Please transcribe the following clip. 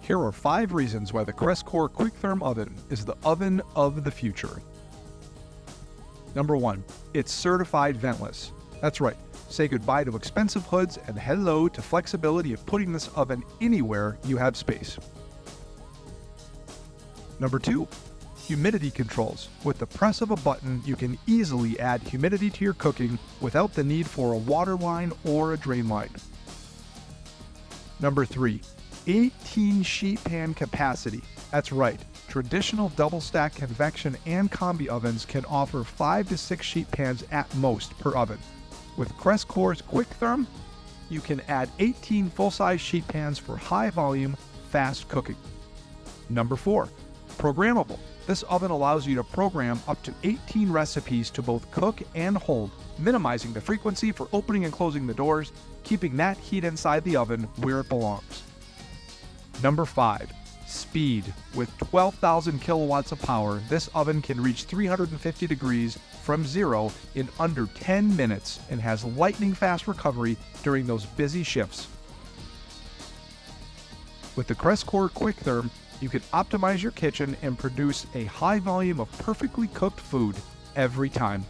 Here are 5 reasons why the Cres Cor QuickTherm oven is the oven of the future. Number 1, it's certified ventless. That's right, say goodbye to expensive hoods and hello to flexibility of putting this oven anywhere you have space. Number 2, humidity controls. With the press of a button, you can easily add humidity to your cooking without the need for a water line or a drain line. Number 3, 18 sheet pan capacity. That's right, traditional double stack convection and combi ovens can offer 5 to 6 sheet pans at most per oven. With Cres Cor's QuickTherm, you can add 18 full-size sheet pans for high volume, fast cooking. Number 4, programmable. This oven allows you to program up to 18 recipes to both cook and hold, minimizing the frequency for opening and closing the doors, keeping that heat inside the oven where it belongs. Number 5, speed. With 12,000 kilowatts of power, this oven can reach 350 degrees from zero in under 10 minutes and has lightning fast recovery during those busy shifts. With the Cres Cor QuickTherm, you can optimize your kitchen and produce a high volume of perfectly cooked food every time.